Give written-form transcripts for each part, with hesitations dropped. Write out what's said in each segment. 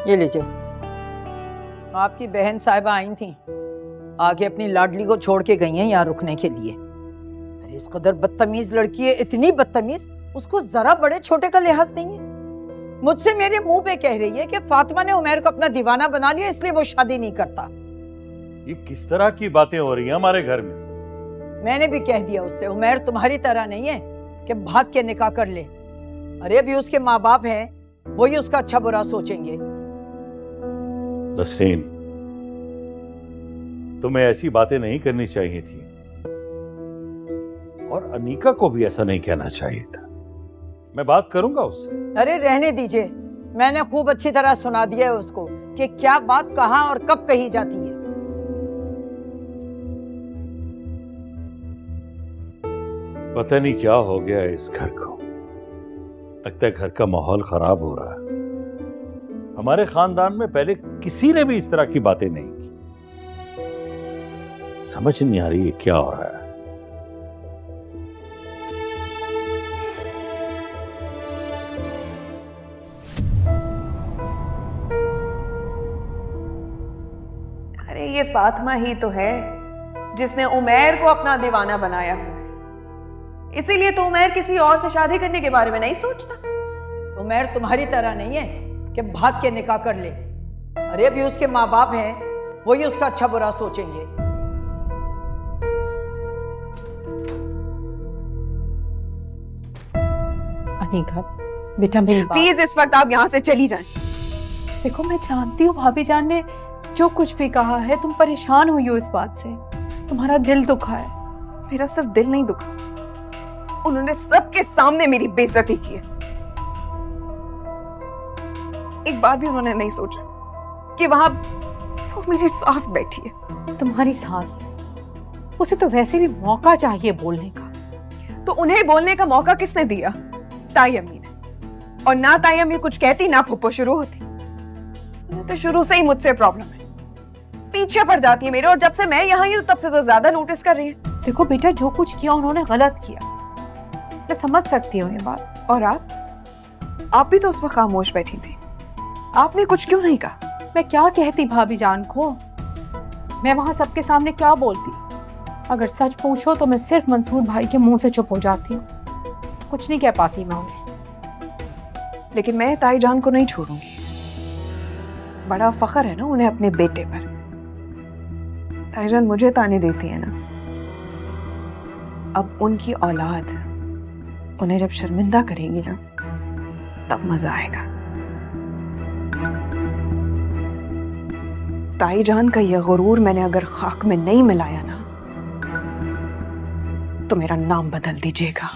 ये लीजिए। आपकी बहन साहिबा आई थी, आके अपनी लाडली को छोड़ के गई हैं यहाँ रुकने के लिए। अरे इस कदर बदतमीज लड़की है, इतनी बदतमीज, उसको जरा बड़े छोटे का लिहाज नहीं है। मुझसे मेरे मुंह पे कह रही है कि फातिमा ने उमैर को अपना दीवाना बना लिया, इसलिए वो शादी नहीं करता। ये किस तरह की बातें हो रही हैं हमारे घर में? मैंने भी कह दिया उससे, उमैर तुम्हारी तरह नहीं है कि भाग के निकाह कर ले। अरे अभी उसके माँ बाप हैं, वही उसका अच्छा बुरा सोचेंगे। नसरीन, तुम्हें ऐसी बातें नहीं करनी चाहिए थी और अनीका को भी ऐसा नहीं कहना चाहिए था। मैं बात करूंगा उससे। अरे रहने दीजिए, मैंने खूब अच्छी तरह सुना दिया है उसको कि क्या बात कहाँ और कब कही जाती है। पता नहीं क्या हो गया है इस घर को, लगता है घर का माहौल खराब हो रहा है। हमारे खानदान में पहले किसी ने भी इस तरह की बातें नहीं की। समझ नहीं आ रही है क्या हो रहा है। अरे ये फातिमा ही तो है जिसने उमैर को अपना दीवाना बनाया हुआ है, इसीलिए तो उमैर किसी और से शादी करने के बारे में नहीं सोचता। उमैर तुम्हारी तरह नहीं है कि भाग के निकाह कर ले। अरे अभी उसके माँ बाप हैं, वही उसका अच्छा बुरा सोचेंगे। अनीका बेटा मेरी बात, प्लीज इस वक्त आप यहाँ से चली जाएं। देखो मैं जानती हूँ भाभी जान ने जो कुछ भी कहा है, तुम परेशान हुई हो इस बात से, तुम्हारा दिल दुखा है। मेरा सिर्फ दिल नहीं दुखा, उन्होंने सबके सामने मेरी बेइज्जती की है। एक बार भी उन्होंने नहीं सोचा कि वहां वो मेरी सास बैठी है। तुम्हारी सास? उसे तो वैसे भी मौका चाहिए बोलने का। तो उन्हें बोलने का मौका किसने दिया? ताई अम्मी ने। और ना ताई अम्मी कुछ कहती ना फुप्पो शुरू होती। उन्हें तो शुरू से ही मुझसे प्रॉब्लम है, पीछे पड़ जाती है मेरे, और जब से मैं यहाँ आई हूँ तब से तो ज्यादा नोटिस कर रही है। देखो बेटा, जो कुछ किया उन्होंने गलत किया, मैं समझ सकती हूँ ये बात। और आप भी तो उस वक्त खामोश बैठी थी, आपने कुछ क्यों नहीं कहा? मैं क्या कहती भाभी जान को, मैं वहां सबके सामने क्या बोलती? अगर सच पूछो तो मैं सिर्फ मंसूर भाई के मुंह से चुप हो जाती हूँ, कुछ नहीं कह पाती मैं उन्हें। लेकिन मैं ताई जान को नहीं छोड़ूंगी, बड़ा फख्र है ना उन्हें अपने बेटे पर। ताई जान मुझे ताने देती है ना, अब उनकी औलाद उन्हें जब शर्मिंदा करेगी ना तब मजा आएगा। ताई जान का यह गुरूर मैंने अगर खाक में नहीं मिलाया ना तो मेरा नाम बदल दीजिएगा।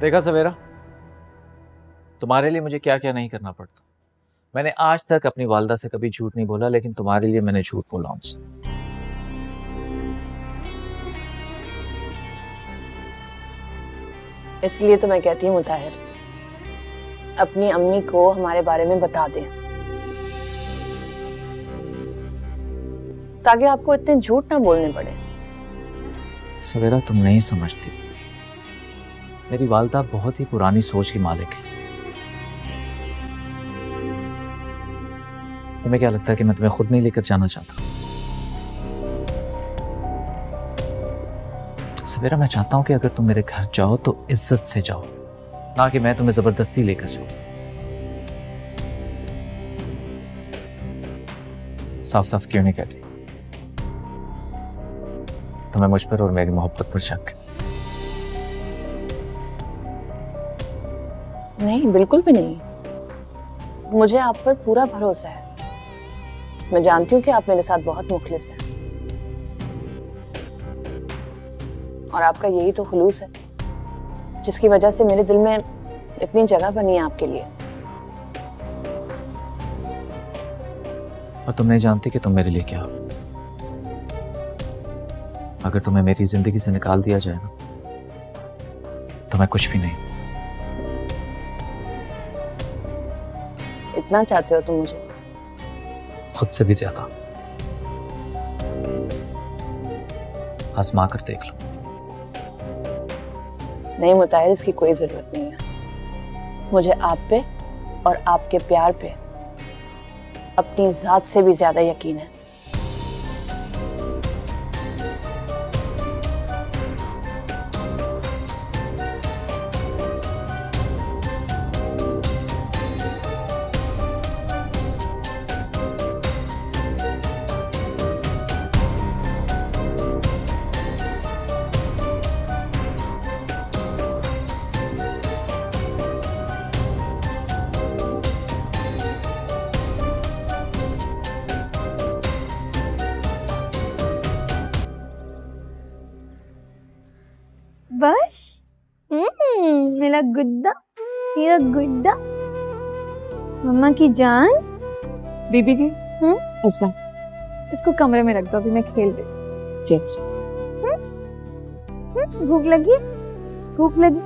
देखा सवेरा, तुम्हारे लिए मुझे क्या क्या नहीं करना पड़ता। मैंने आज तक अपनी वालदा से कभी झूठ नहीं बोला, लेकिन तुम्हारे लिए मैंने झूठ बोला उनसे। इसलिए तो मैं कहती हूँ मुताहिर, अपनी अम्मी को हमारे बारे में बता दें, ताकि आपको इतने झूठ ना बोलने पड़े। सवेरा, तुम नहीं समझती, मेरी वालदा बहुत ही पुरानी सोच की मालिक है। तुम्हें क्या लगता है कि मैं तुम्हें खुद नहीं लेकर जाना चाहता? सवेरा, मैं चाहता हूं कि अगर तुम मेरे घर जाओ तो इज्जत से जाओ, ना कि मैं तुम्हें जबरदस्ती लेकर जाऊं। साफ साफ क्यों नहीं कहती? तुम्हें मुझ पर और मेरी मोहब्बत पर शक है? नहीं, बिल्कुल भी नहीं। मुझे आप पर पूरा भरोसा है। मैं जानती हूँ कि आप मेरे साथ बहुत मुखलिस हैं, और आपका यही तो खुलूस है जिसकी वजह से मेरे दिल में इतनी जगह बनी है आपके लिए। और तुम नहीं जानती कि तुम मेरे लिए क्या हो। अगर तुम्हें मेरी जिंदगी से निकाल दिया जाए ना, तो मैं कुछ भी नहीं। इतना चाहते हो तुम मुझे? खुद से भी ज्यादा। आजमा कर देख लो। नहीं मुताहिर, इसकी कोई जरूरत नहीं है। मुझे आप पे और आपके प्यार पे अपनी जात से भी ज्यादा यकीन है। बस मेरा गुड्डा, मेरा गुड्डा, मम्मा की जान। बीबी जी इसको कमरे में रख दो, अभी मैं खेल रही। भूख लगी? भूख लगी?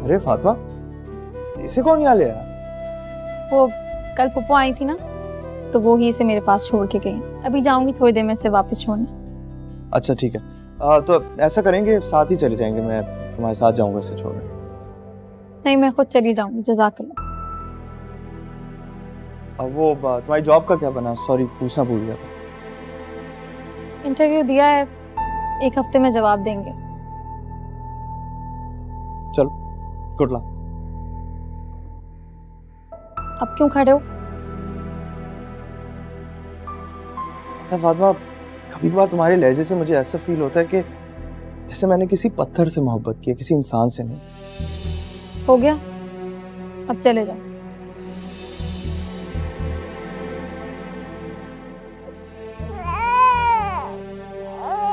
अरे फातिमा, इसे कौन यहाँ ले आया? वो कल पुप्पो आई थी ना, तो वो ही इसे मेरे पास छोड़ के गई। अभी जाऊंगी थोड़ी देर में इसे वापस छोड़ने। अच्छा ठीक है, तो ऐसा करेंगे, साथ ही चले जाएंगे। मैं तुम्हारे साथ जाऊंगा इसे छोड़ने। नहीं, मैं खुद चली जाऊंगी। जज़ाकल्लाह। अब वो तुम्हारी जॉब का क्या बना? सॉरी, पूछना भूल गया था। इंटरव्यू दिया है, 1 हफ्ते में जवाब देंगे। चलो, गुड लक। अब क्यों खड़े हो? अच्छा फातिमा, कभी कभार तुम्हारे लहजे से मुझे ऐसा फील होता है कि जैसे मैंने किसी पत्थर से मोहब्बत की है, किसी इंसान से नहीं। हो गया, अब चले जाओ।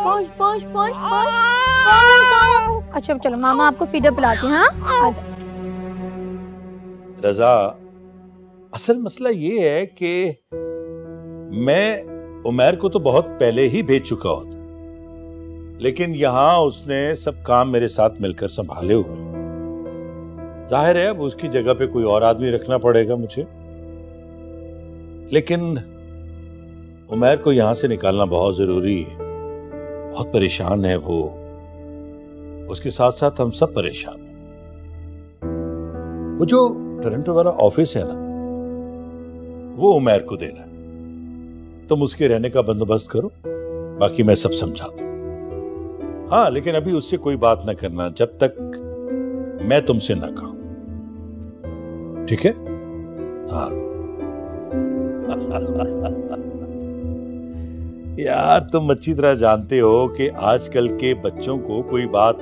पोश पोश पोश पोश। अच्छा चलो, मामा आपको फीडर पिलाती हैं। हाँ, आजा। रजा, असल मसला ये है कि मैं उमैर को तो बहुत पहले ही भेज चुका होता, लेकिन यहां उसने सब काम मेरे साथ मिलकर संभाले हुए। जाहिर है अब उसकी जगह पे कोई और आदमी रखना पड़ेगा मुझे, लेकिन उमैर को यहां से निकालना बहुत जरूरी है। बहुत परेशान है वो, उसके साथ साथ हम सब परेशान हैं। वो जो टोरंटो वाला ऑफिस है ना, वो उमैर को देना है। तुम उसके रहने का बंदोबस्त करो, बाकी मैं सब समझा दूं। हाँ, लेकिन अभी उससे कोई बात ना करना जब तक मैं तुमसे ना कहूं, ठीक है? हाँ। यार, तुम अच्छी तरह जानते हो कि आजकल के बच्चों को कोई बात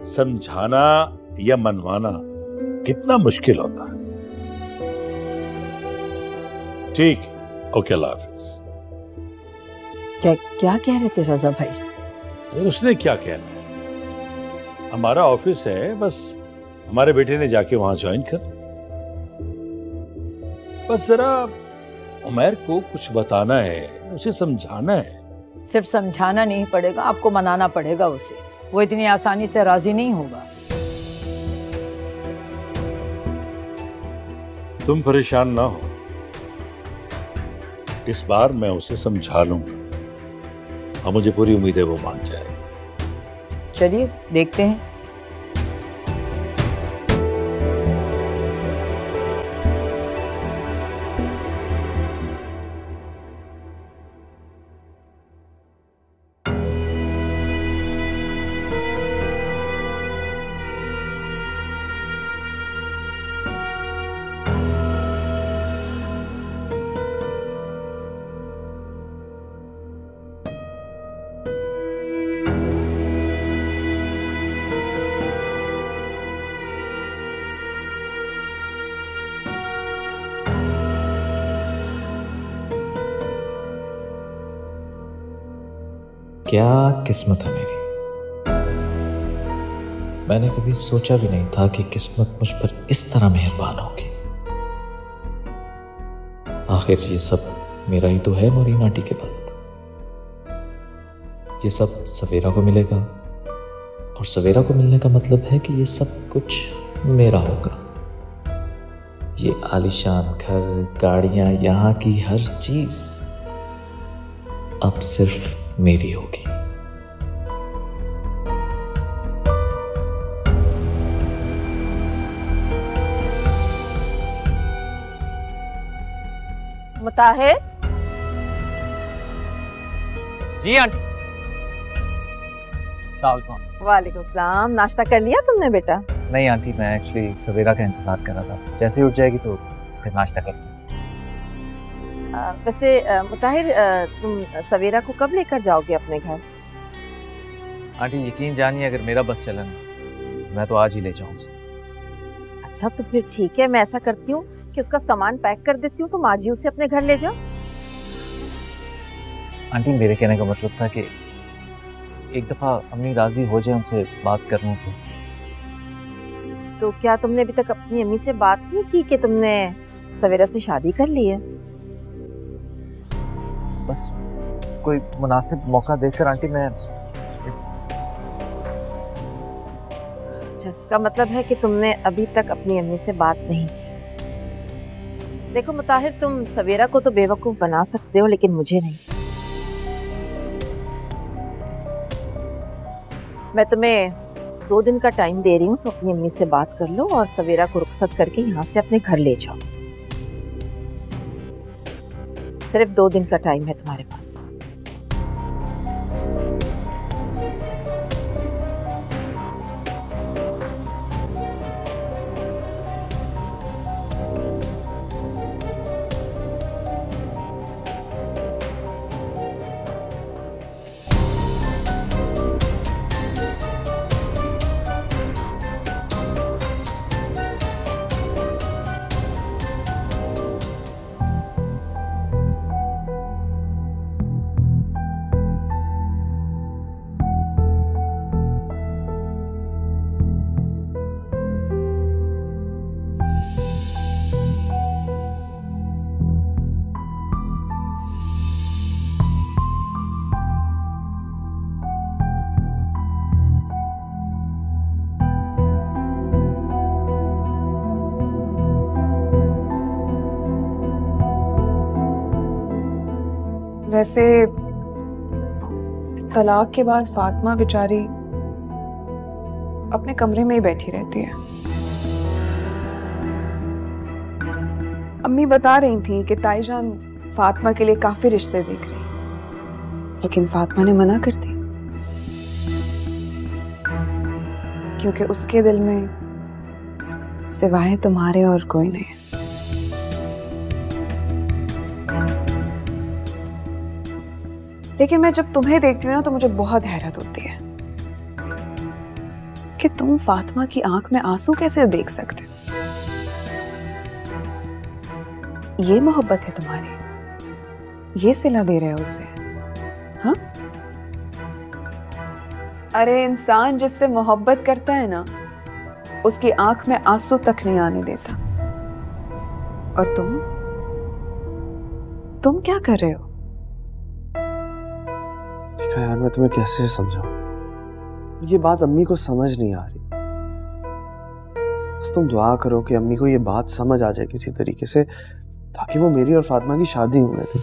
समझाना या मनवाना कितना मुश्किल होता है। ठीक, ओके, अल्लाह हाफिज। क्या कह रहे थे रजा भाई? उसने क्या कहना है, हमारा ऑफिस है, बस हमारे बेटे ने जाके वहां ज्वाइन कर। बस जरा उमैर को कुछ बताना है, उसे समझाना है। सिर्फ समझाना नहीं पड़ेगा, आपको मनाना पड़ेगा उसे। वो इतनी आसानी से राजी नहीं होगा। तुम परेशान ना हो, इस बार मैं उसे समझा लूंगा और मुझे पूरी उम्मीद है वो मान जाएगा। चलिए देखते हैं। क्या किस्मत है मेरी। मैंने कभी सोचा भी नहीं था कि किस्मत मुझ पर इस तरह मेहरबान होगी। आखिर ये सब मेरा ही तो है नूरी नाटी के बाद। ये सब सवेरा को मिलेगा और सवेरा को मिलने का मतलब है कि ये सब कुछ मेरा होगा। ये आलीशान घर, गाड़ियां, यहाँ की हर चीज अब सिर्फ मेरी होगी। मुताहिर। जी आंटी। वालेकुम सलाम। नाश्ता कर लिया तुमने बेटा? नहीं आंटी, मैं एक्चुअली सवेरा का इंतजार कर रहा था। जैसे ही उठ जाएगी तो फिर नाश्ता करती हूँ। वैसे मुताहिर, तुम सवेरा को कब लेकर जाओगे अपने घर? आंटी यकीन जानिए, अगर मेरा बस चला ना, मैं तो आज ही ले जाऊँ उसे। अच्छा तो फिर ठीक है, मैं ऐसा करती हूँ कि उसका सामान पैक कर देती हूँ, तुम आज ही उसे अपने घर ले जाओ। आंटी मेरे कहने का मतलब था कि एक दफा अम्मी राजी हो जाए उनसे बात करने को। तो क्या तुमने अभी तक अपनी अम्मी से बात नहीं की कि तुमने सवेरा से शादी कर ली है? बस कोई मुनासिब मौका देखकर आंटी मैं। जिसका मतलब है कि तुमने अभी तक अपनी अम्मी से बात नहीं की। देखो मुताहिर, तुम सवेरा को तो बेवकूफ बना सकते हो लेकिन मुझे नहीं। मैं तुम्हें 2 दिन का टाइम दे रही हूँ, तो अपनी अम्मी से बात कर लो और सवेरा को रुखसत करके यहाँ से अपने घर ले जाओ। सिर्फ 2 दिन का टाइम है तुम्हारे पास। वैसे तलाक के बाद फातिमा बेचारी अपने कमरे में ही बैठी रहती है। अम्मी बता रही थी कि ताईजान फातिमा के लिए काफी रिश्ते देख रही, लेकिन फातिमा ने मना कर दी क्योंकि उसके दिल में सिवाय तुम्हारे और कोई नहीं है। लेकिन मैं जब तुम्हें देखती हूँ ना तो मुझे बहुत हैरत होती है कि तुम फातिमा की आंख में आंसू कैसे देख सकते हो। ये मोहब्बत है तुम्हारी, ये सिला दे रहे हो उसे? हाँ, अरे इंसान जिससे मोहब्बत करता है ना, उसकी आंख में आंसू तक नहीं आने देता। और तुम क्या कर रहे हो? यार मैं तुम्हें कैसे समझाऊं, ये बात अम्मी को समझ नहीं आ रही। बस तुम दुआ करो कि अम्मी को ये बात समझ आ जाए किसी तरीके से, ताकि वो मेरी और फातिमा की शादी होने दे।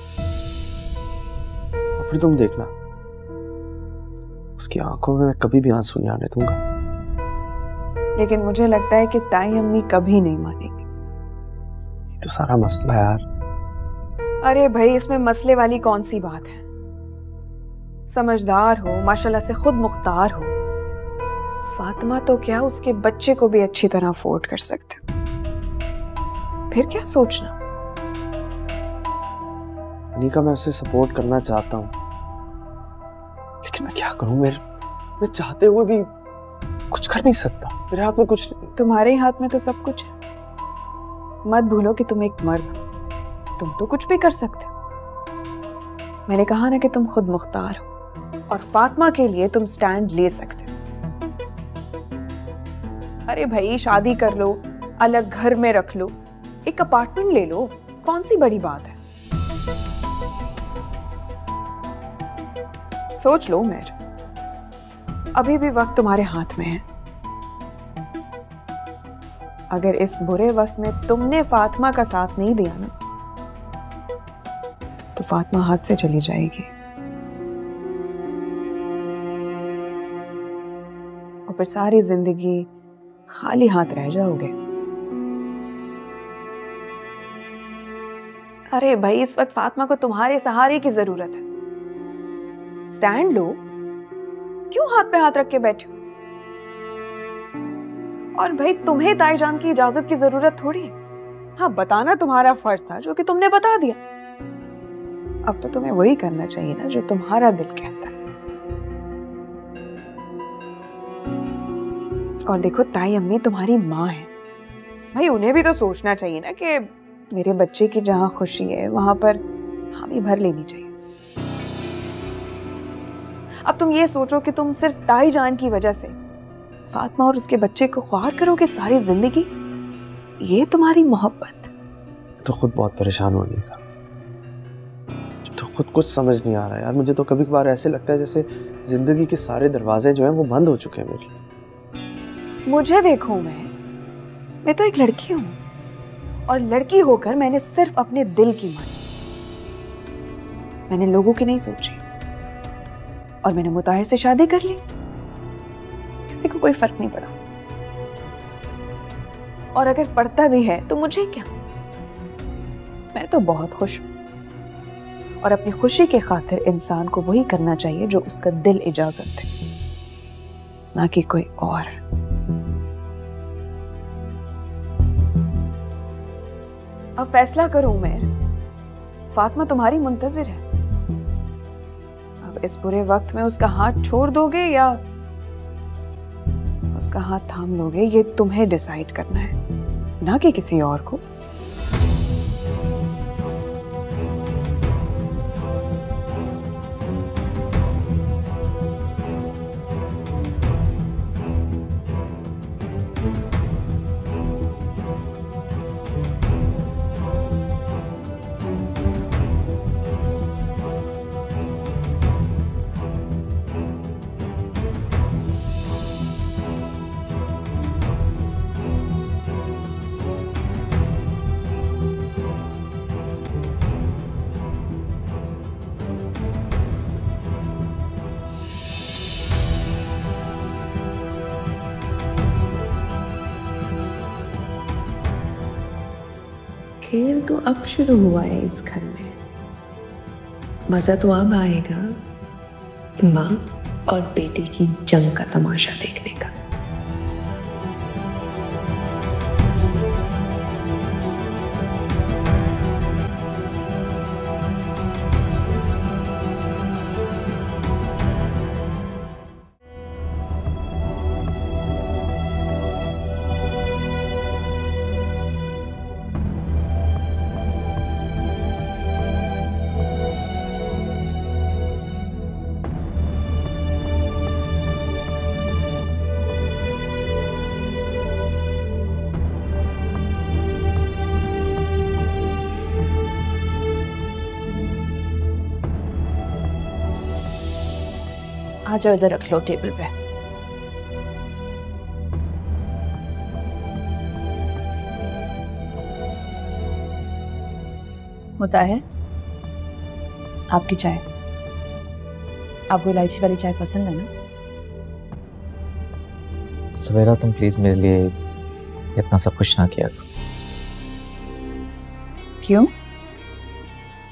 और फिर तुम देखना, उसकी आंखों में मैं कभी भी आंसू नहीं आने दूंगा। लेकिन मुझे लगता है कि ताई अम्मी कभी नहीं मानेंगी। ये तो सारा मसला है यार। अरे भाई, इसमें मसले वाली कौन सी बात है? समझदार हो, माशाल्लाह से खुद मुख्तार हो। फातिमा तो क्या, उसके बच्चे को भी अच्छी तरह अफोर्ड कर सकते हो। फिर क्या सोचना। अनीका, मैं उसे सपोर्ट करना चाहता हूँ, लेकिन मैं क्या करूँ? मैं चाहते हुए भी कुछ कर नहीं सकता। मेरे हाथ में कुछ नहीं। तुम्हारे हाथ में तो सब कुछ है। मत भूलो कि तुम एक मर्द हो, तुम तो कुछ भी कर सकते हो। मैंने कहा ना कि तुम खुद मुख्तार हो और फातिमा के लिए तुम स्टैंड ले सकते हो। अरे भाई, शादी कर लो, अलग घर में रख लो, एक अपार्टमेंट ले लो, कौन सी बड़ी बात है? सोच लो मेर। अभी भी वक्त तुम्हारे हाथ में है। अगर इस बुरे वक्त में तुमने फातिमा का साथ नहीं दिया ना, तो फातिमा हाथ से चली जाएगी और फिर सारी जिंदगी खाली हाथ रह जाओगे। अरे भाई, इस वक्त फातिमा को तुम्हारे सहारे की जरूरत है। स्टैंड लो, क्यों हाथ पे हाथ रख के बैठे हो? और भाई, तुम्हें ताईजान की इजाजत की जरूरत थोड़ी है। हाँ, बताना तुम्हारा फर्ज था, जो कि तुमने बता दिया। अब तो तुम्हें वही करना चाहिए ना जो तुम्हारा दिल कहता है। और देखो, ताई अम्मी तुम्हारी माँ है भाई, उन्हें भी तो सोचना चाहिए ना कि मेरे बच्चे की जहां खुशी है वहां पर हामी भर लेनी चाहिए। अब तुम ये सोचो कि तुम सिर्फ ताई जान की वजह से फातिमा और उसके बच्चे को ख्वार करोगे सारी जिंदगी? ये तुम्हारी मोहब्बत? तो खुद बहुत परेशान होने का, तो खुद कुछ समझ नहीं आ रहा यार। मुझे तो कभी कभार ऐसे लगता है जैसे जिंदगी के सारे दरवाजे जो हैं वो बंद हो चुके हैं मेरे लिए। मुझे देखो, मैं तो एक लड़की हूं, और लड़की होकर मैंने सिर्फ अपने दिल की मानी। मैंने लोगों की नहीं सोची, और मैंने मुताहिर से शादी कर ली। किसी को कोई फर्क नहीं पड़ा, और अगर पड़ता भी है तो मुझे क्या, मैं तो बहुत खुश हूं। और अपनी खुशी के खातिर इंसान को वही करना चाहिए जो उसका दिल इजाजत दे, ना कि कोई और। अब फैसला करो उमैर, फातिमा तुम्हारी मुंतजिर है। अब इस बुरे वक्त में उसका हाथ छोड़ दोगे या उसका हाथ थाम लोगे, ये तुम्हें डिसाइड करना है, ना कि किसी और को। खेल तो अब शुरू हुआ है इस घर में। मजा तो अब आएगा माँ और बेटे की जंग का तमाशा देखने का। आ जाओ, इधर रख लो टेबल पे। मुताहिर, आपकी चाय। आपको इलायची वाली चाय पसंद है ना? सवेरा, तुम प्लीज मेरे लिए इतना सब कुछ ना किया करो। क्यों?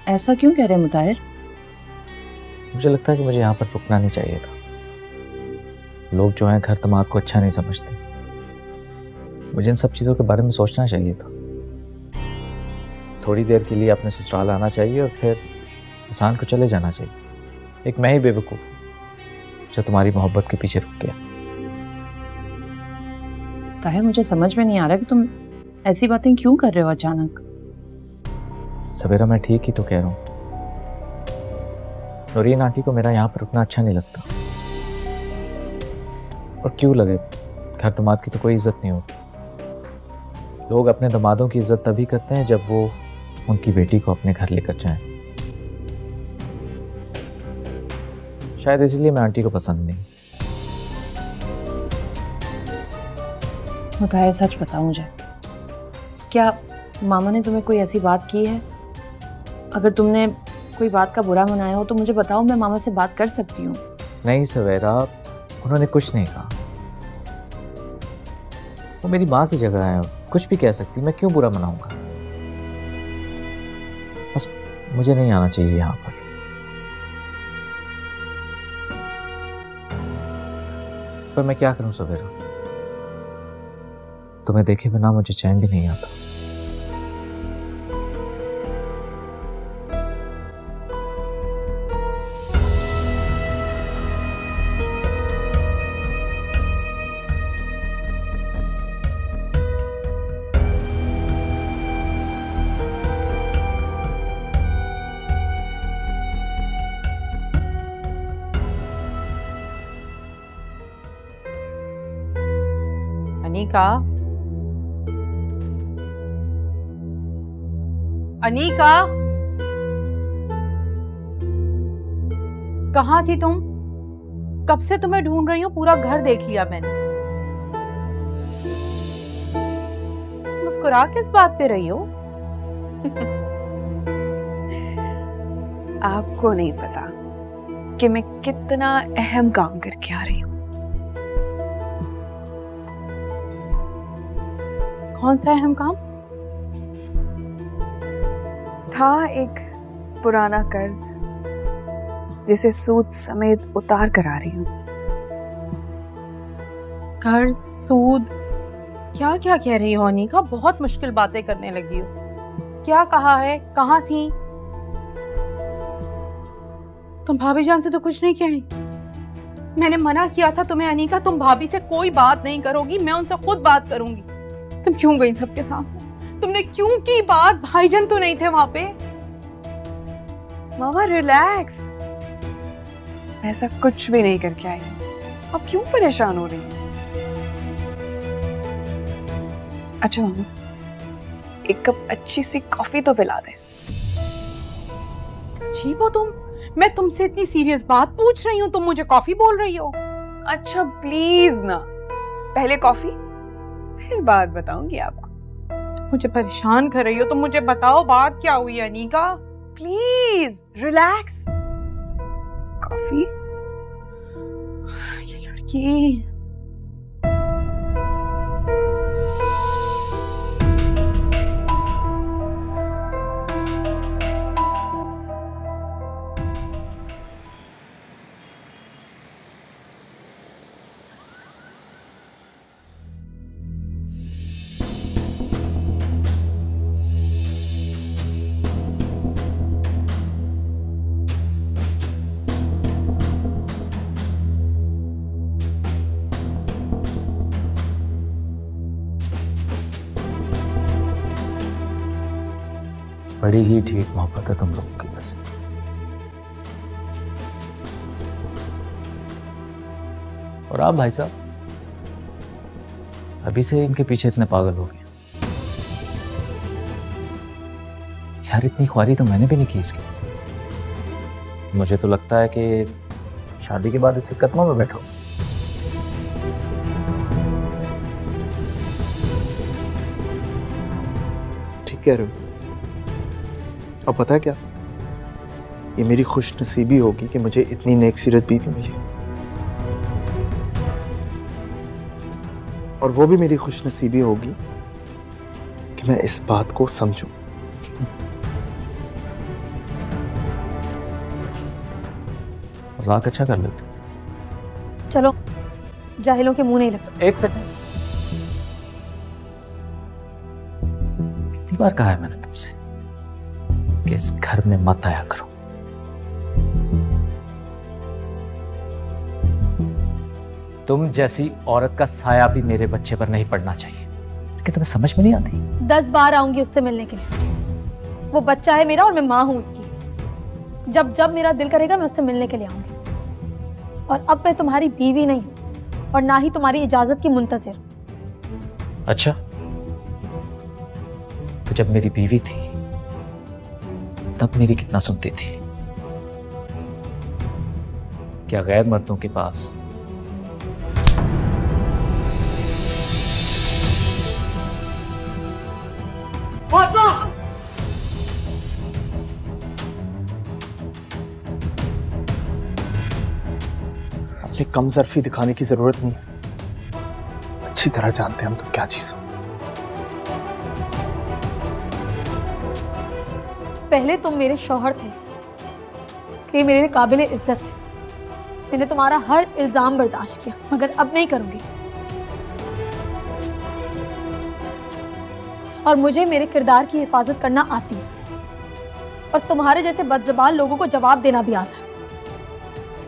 ऐसा क्यों कह रहे हैं मुताहिर? मुझे लगता है कि मुझे यहाँ पर रुकना नहीं चाहिए था। लोग जो हैं घर दमाद को अच्छा नहीं समझते। मुझे इन सब चीज़ों के बारे में सोचना चाहिए था। थोड़ी देर के लिए अपने ससुराल आना चाहिए और फिर इंसान को चले जाना चाहिए। एक मैं ही बेवकूफ़ जो तुम्हारी मोहब्बत के पीछे रुक गया। ताहिर, मुझे समझ में नहीं आ रहा कि तुम ऐसी बातें क्यों कर रहे हो अचानक। सवेरा, मैं ठीक ही तो कह रहा हूँ। नूरीन आंटी को मेरा यहाँ पर रुकना अच्छा नहीं लगता। और क्यों लगे, घर दमाद की तो कोई इज्जत नहीं होती। लोग अपने दमादों की इज्जत तभी करते हैं जब वो उनकी बेटी को अपने घर लेकर जाएं। शायद इसलिए मैं आंटी को पसंद नहीं। मुताहिर सच बताओ मुझे, क्या मामा ने तुम्हें कोई ऐसी बात की है? अगर तुमने कोई बात का बुरा मनाया हो तो मुझे बताओ, मैं मामा से बात कर सकती हूँ। नहीं सवेरा, उन्होंने कुछ नहीं कहा। वो मेरी माँ की जगह है, कुछ भी कह सकती, मैं क्यों बुरा मनाऊंगा। बस मुझे नहीं आना चाहिए यहाँ पर। पर मैं क्या करूं सवेरा, तुम्हें देखे बिना मुझे चैन भी नहीं आता। अनीका, अनीका, कहाँ थी तुम? कब से तुम्हें ढूंढ रही हूँ, पूरा घर देख लिया मैंने। मुस्कुरा किस बात पे रही हो? आपको नहीं पता कि मैं कितना अहम काम करके आ रही हूँ। कौन सा अहम काम? था एक पुराना कर्ज जिसे सूद समेत उतार कर आ रही हूँ। कर्ज, सूद, क्या क्या कह रही हो अनीका? बहुत मुश्किल बातें करने लगी हो। क्या कहा है? कहाँ थी? तुम भाभी जान से तो कुछ नहीं कही? मैंने मना किया था तुम्हें अनीका, तुम भाभी से कोई बात नहीं करोगी, मैं उनसे खुद बात करूंगी। तुम क्यों गई सबके सामने? तुमने क्यों की बात? भाईजान तो नहीं थे वहां पे। मामा रिलैक्स, मैं ऐसा कुछ भी नहीं करके आई हूँ। अब क्यों परेशान हो रही हैं? अच्छा मामा, एक कप अच्छी सी कॉफी तो पिला दे। अजीब हो तुम, मैं तुमसे इतनी सीरियस बात पूछ रही हूँ, तुम मुझे कॉफी बोल रही हो। अच्छा प्लीज ना, पहले कॉफी फिर बात बताऊंगी आपको। मुझे परेशान कर रही हो, तुम मुझे बताओ बात क्या हुई अनीका? Please relax. कॉफी। ये लड़की। बड़ी ही ठीक मोहब्बत है तुम लोगों की वैसे। और आप भाई साहब अभी से इनके पीछे इतने पागल हो गए यार? इतनी ख्वारी तो मैंने भी नहीं की इसकी। मुझे तो लगता है कि शादी के बाद इसके कदमों में बैठो। ठीक कह रहे हो। और पता है क्या, ये मेरी खुशनसीबी होगी कि मुझे इतनी नेक सीरत बीवी मिली, और वो भी मेरी खुशनसीबी होगी कि मैं इस बात को समझूं। मजाक अच्छा कर लेते। चलो, जाहिलों के मुंह नहीं लगता। एक सेकंड, कितनी बार कहा है मैंने तुमसे कि इस घर में मत आया करो। तुम जैसी औरत का साया भी मेरे बच्चे पर नहीं पड़ना चाहिए, लेकिन तुम्हें समझ में नहीं आती। 10 बार आऊंगी उससे मिलने के लिए। वो बच्चा है मेरा और मैं माँ हूं उसकी। जब जब मेरा दिल करेगा मैं उससे मिलने के लिए आऊंगी। और अब मैं तुम्हारी बीवी नहीं हूं और ना ही तुम्हारी इजाजत की मुंतजिर। अच्छा, तो जब मेरी बीवी थी तब मेरी कितना सुनती थी? क्या गैर मर्दों के पास अपनी कमजोरी दिखाने की जरूरत नहीं है। अच्छी तरह जानते हैं हम तुम क्या चीज हो। पहले तुम मेरे शौहर थे, इसलिए मेरे लिए काबिल इज्जत थे। मैंने तुम्हारा हर इल्जाम बर्दाश्त किया, मगर अब नहीं करूंगी। और मुझे मेरे किरदार की हिफाजत करना आती है, और तुम्हारे जैसे बदज़बान लोगों को जवाब देना भी आता है।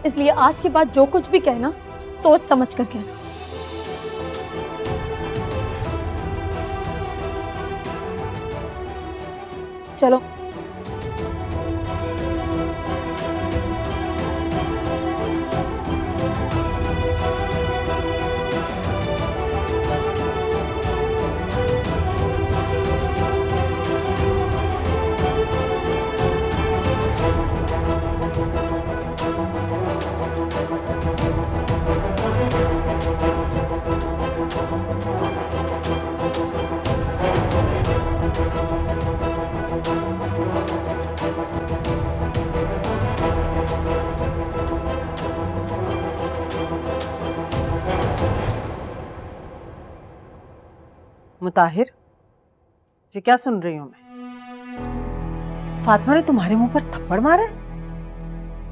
इसलिए आज के बाद जो कुछ भी कहना, सोच समझ कर कहना। चलो। मुताहिर, ये क्या सुन रही हूं मैं? फातिमा ने तुम्हारे मुंह पर थप्पड़ मारा है?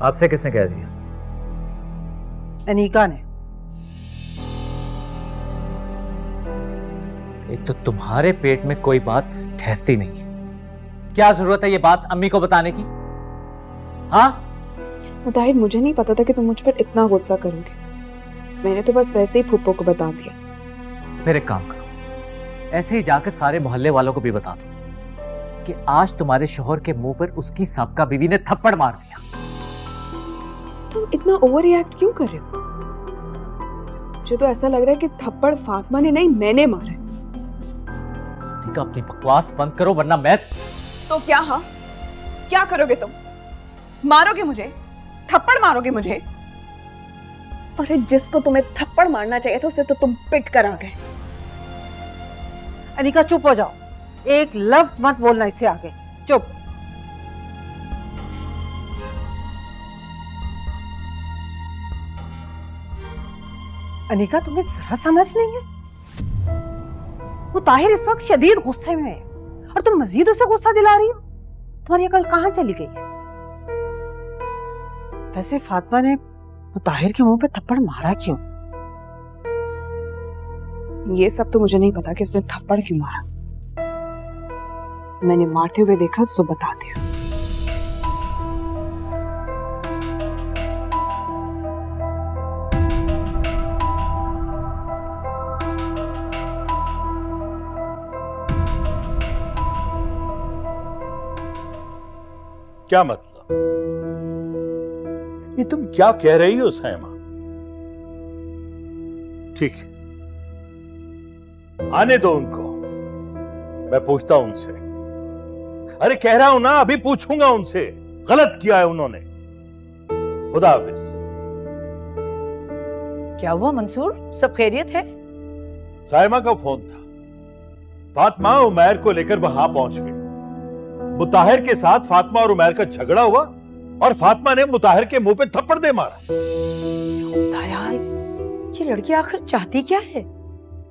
आपसे किसने कह दिया? अनीका ने। एक तो तुम्हारे पेट में कोई बात ठहरती नहीं। क्या जरूरत है ये बात अम्मी को बताने की? हाँ? मुताहिर, मुझे नहीं पता था कि तुम मुझ पर इतना गुस्सा करोगे। मैंने तो बस वैसे ही फूफो को बता दिया। फिर एक काम करो, ऐसे ही जाकर सारे मोहल्ले वालों को भी बता दो कि आज तुम्हारे शोहर के मुंह पर उसकी साबका बीवी ने थप्पड़ मार दिया। तुम इतना ओवर रिएक्ट क्यों कर रहे हो? मुझे तो ऐसा लग रहा है कि थप्पड़ फातिमा ने नहीं, मैंने मारा। ठीक है, अपनी बकवास बंद करो वरना मैं। तो क्या? हाँ, क्या करोगे तुम? मारोगे मुझे? थप्पड़ मारोगे मुझे? अरे जिसको तुम्हें थप्पड़ मारना चाहिए था उसे तो तुम पिट कर आ गए। अनीका चुप हो जाओ, एक लफ्ज मत बोलना इससे आगे। चुप। अनीका, तुम्हें जरा समझ नहीं है? वो ताहिर इस वक्त शदीद गुस्से में है और तुम मजीद उसे गुस्सा दिला रही हो। तुम्हारी अकल कहां चली गई है? वैसे फातिमा ने ताहिर के मुंह पे थप्पड़ मारा क्यों? ये सब तो मुझे नहीं पता कि उसने थप्पड़ क्यों मारा। मैंने मारते हुए देखा, सो बता दिया। क्या मतलब? ये तुम क्या कह रही हो साइमा? ठीक है, आने दो उनको, मैं पूछता हूं उनसे। अरे कह रहा हूं ना, अभी पूछूंगा उनसे। गलत किया है उन्होंने। खुदा हाफिज। क्या हुआ मंसूर, सब खैरियत है? साइमा का फोन था। फातिमा उमैर को लेकर वहां पहुंच गई। मुताहिर के साथ फातिमा और उमैर का झगड़ा हुआ और फातिमा ने मुताहिर के मुंह पे थप्पड़ दे मारा। यार, ये लड़की आखिर चाहती क्या है?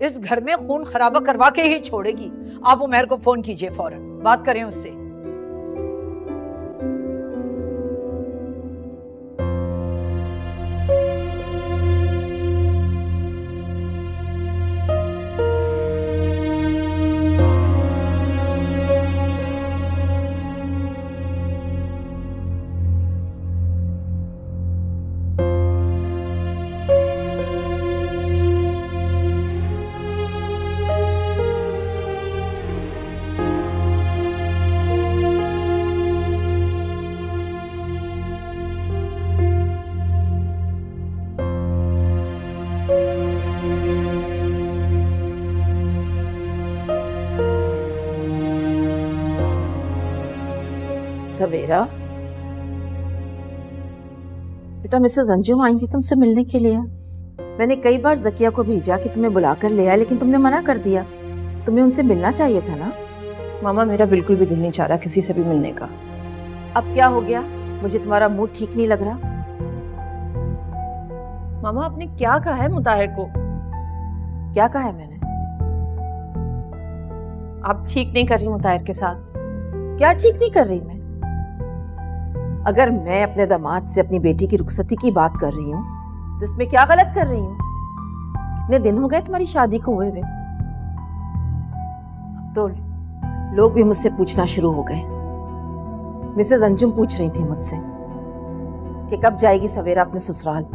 इस घर में खून खराबा करवा के ही छोड़ेगी। आप उमैर को फोन कीजिए, फौरन बात करें उससे। सवेरा बेटा, मिसेस अंजुम आई थी तुमसे मिलने के लिए। मैंने कई बार जकिया को भेजा कि तुम्हें बुलाकर ले आए, लेकिन तुमने मना कर दिया। तुम्हें उनसे मिलना चाहिए था ना। मामा, मेरा बिल्कुल भी दिल नहीं चाह रहा किसी से भी मिलने का। अब क्या हो गया? मुझे तुम्हारा मूड ठीक नहीं लग रहा। मामा आपने क्या कहा है मुताहिर को? क्या कहा है मैंने? आप ठीक नहीं कर रही मुताहिर के साथ। क्या ठीक नहीं कर रही मैं? अगर मैं अपने दामाद से अपनी बेटी की रुखसती की बात कर रही हूँ तो इसमें क्या गलत कर रही हूँ? कितने दिन हो गए तुम्हारी शादी को हुए हुए? तो लोग भी मुझसे पूछना शुरू हो गए। मिसेस अंजुम पूछ रही थी मुझसे कि कब जाएगी सवेरा अपने ससुराल।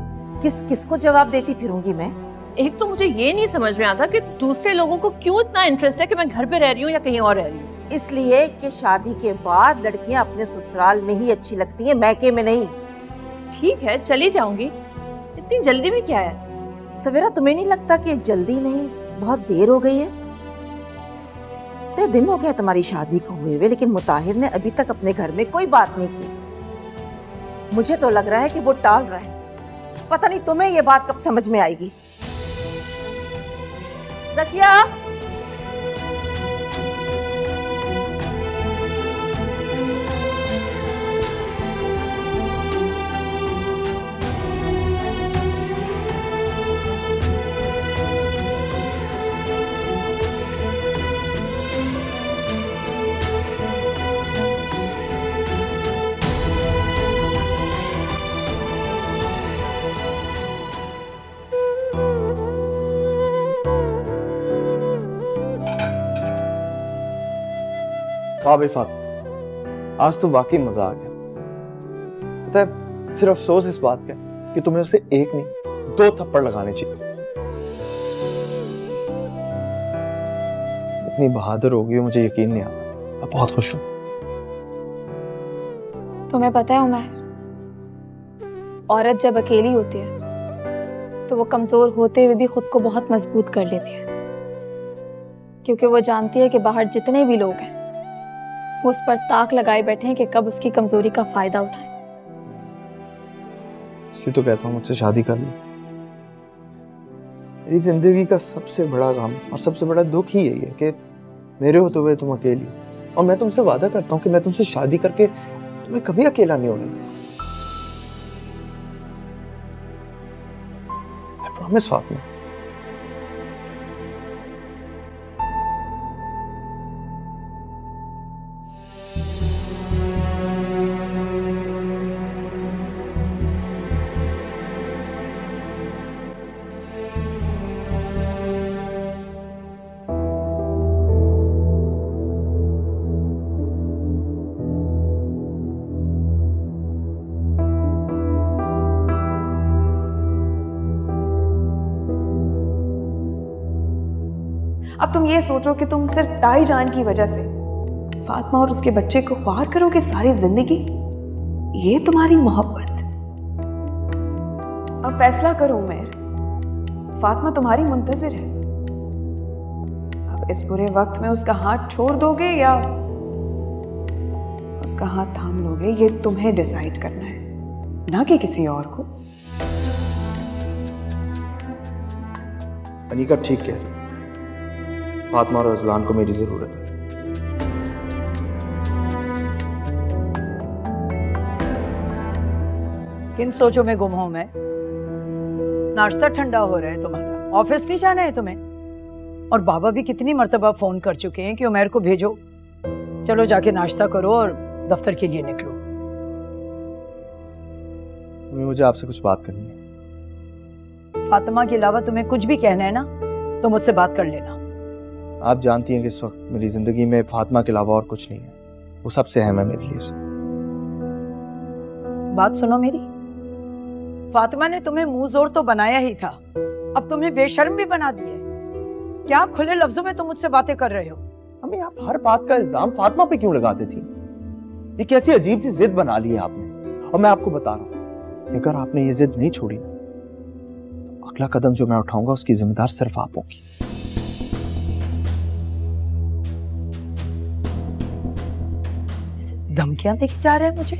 किस को जवाब देती फिरूंगी मैं? एक तो मुझे ये नहीं समझ में आता कि दूसरे लोगों को क्यों इतना इंटरेस्ट है कि मैं घर पे रह रही हूँ या कहीं और रह रही हूँ। इसलिए कि शादी के बाद लड़कियां अपने ससुराल में ही अच्छी लगती हैं, मैके में नहीं। ठीक है चली जाऊंगी, इतनी जल्दी में क्या है? सवेरा तुम्हें नहीं लगता कि जल्दी नहीं बहुत देर हो गई है? इतने दिन हो गए तुम्हारी शादी को हुए हुए, लेकिन मुताहिर ने अभी तक अपने घर में कोई बात नहीं की। मुझे तो लग रहा है कि वो टाल रहा है। पता नहीं तुम्हें ये बात कब समझ में आएगी। ज़किया, हाँ भाई फात, आज तो वाकई मजा आ गया। पता है, सिर्फ अफसोस इस बात का कि तुम्हें उसे एक नहीं 2 थप्पड़ लगाने चाहिए। इतनी बहादुर होगी मुझे यकीन नहीं आता। अब बहुत खुश हूं। तुम्हें पता है उमर, औरत जब अकेली होती है तो वो कमजोर होते हुए भी खुद को बहुत मजबूत कर लेती है, क्योंकि वो जानती है कि बाहर जितने भी लोग हैं वो उस पर ताक लगाए बैठे हैं कि कब उसकी कमजोरी का फायदा उठाएं। इसलिए तो कहता हूँ मुझसे शादी कर लो। मेरी जिंदगी का सबसे बड़ा गम और सबसे बड़ा दुख ही यही है कि मेरे होते हुए तुम अकेली हो। और मैं तुमसे वादा करता हूँ कि मैं तुमसे शादी करके तुम्हें कभी अकेला नहीं होने दूंगा। I promise Fatima. अब तुम ये सोचो कि तुम सिर्फ ताई जान की वजह से फातिमा और उसके बच्चे को ख्वार करोगे सारी जिंदगी। ये तुम्हारी मोहब्बत। अब फैसला करो उमर, फातिमा तुम्हारी मुंतजिर है। अब इस बुरे वक्त में उसका हाथ छोड़ दोगे या उसका हाथ थाम लोगे, ये तुम्हें डिसाइड करना है, ना कि किसी और को। अनीका ठीक कह रही है। फातिमा और अजलान को मेरी जरूरत है। किन सोचों में गुम हूं मैं? नाश्ता ठंडा हो रहा है तुम्हारा, ऑफिस नहीं जाना है तुम्हें? और बाबा भी कितनी मर्तबा फोन कर चुके हैं कि उमर को भेजो। चलो जाके नाश्ता करो और दफ्तर के लिए निकलो। मुझे आपसे कुछ बात करनी है। फातिमा के अलावा तुम्हें कुछ भी कहना है ना तो मुझसे बात कर लेना। आप जानती हैं कि इस वक्त मेरी जिंदगी में फातिमा के अलावा और कुछ नहीं है। वो सबसे अहम है मेरे लिए। बात सुनो मेरी, फातिमा ने तुम्हें मुंह जोर तो बनाया ही था, अब तुम्हें बेशर्म भी बना दिया। क्या खुले लफ्जों में तुम मुझसे बातें कर रहे हो? अम्मी, आप हर बात का इल्जाम फातिमा पे क्यों लगाते थी? ये कैसी अजीब सी जिद बना ली है आपने। और मैं आपको बता रहा हूँ कि अगर आपने ये जिद नहीं छोड़ी ना तो अगला कदम जो मैं उठाऊंगा उसकी जिम्मेदार सिर्फ आप होगी। धमकियां देके जा रहे हैं मुझे?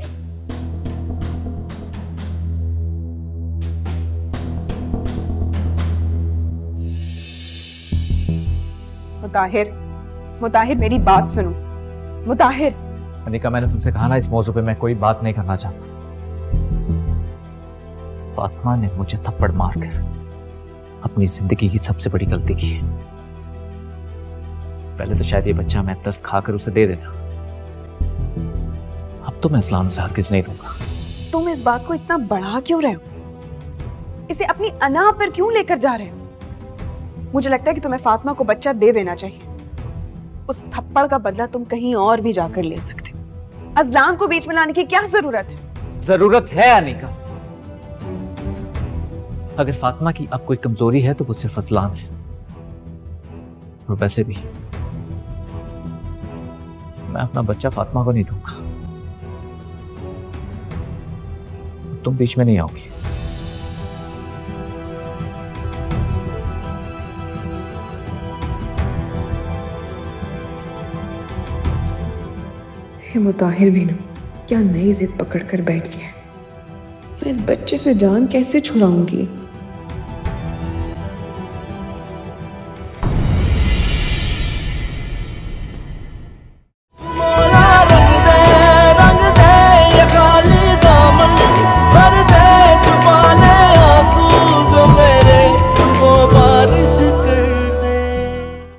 मुताहिर मेरी बात सुनो। मुताहिर, अनिका, मैंने तुमसे कहा ना इस मौजू पे मैं कोई बात नहीं करना चाहता। फातिमा ने मुझे थप्पड़ मारकर अपनी जिंदगी की सबसे बड़ी गलती की है। पहले तो शायद ये बच्चा मैं दस खाकर उसे दे देता, अब तो मैं इस्लाम से हरगिज़ नहीं दूंगा। तुम इस बात को इतना बढ़ा क्यों रहे हो? इसे अपनी अना पर क्यों लेकर जा रहे हो? मुझे लगता है कि तुम्हें फातिमा को बच्चा दे देना चाहिए। उस थप्पड़ का बदला तुम कहीं और भी जाकर ले सकते हो। अजलान को बीच में लाने की क्या जरूरत है? जरूरत है अनीका। अगर फातिमा की अब कोई कमजोरी है तो वो सिर्फ अजलान है, और वैसे भी मैं अपना बच्चा फातिमा को नहीं दूंगा। तुम बीच में नहीं आओगी। मुताहिर भी ना क्या नई जिद पकड़ कर बैठ गया है। मैं इस बच्चे से जान कैसे छुड़ाऊंगी?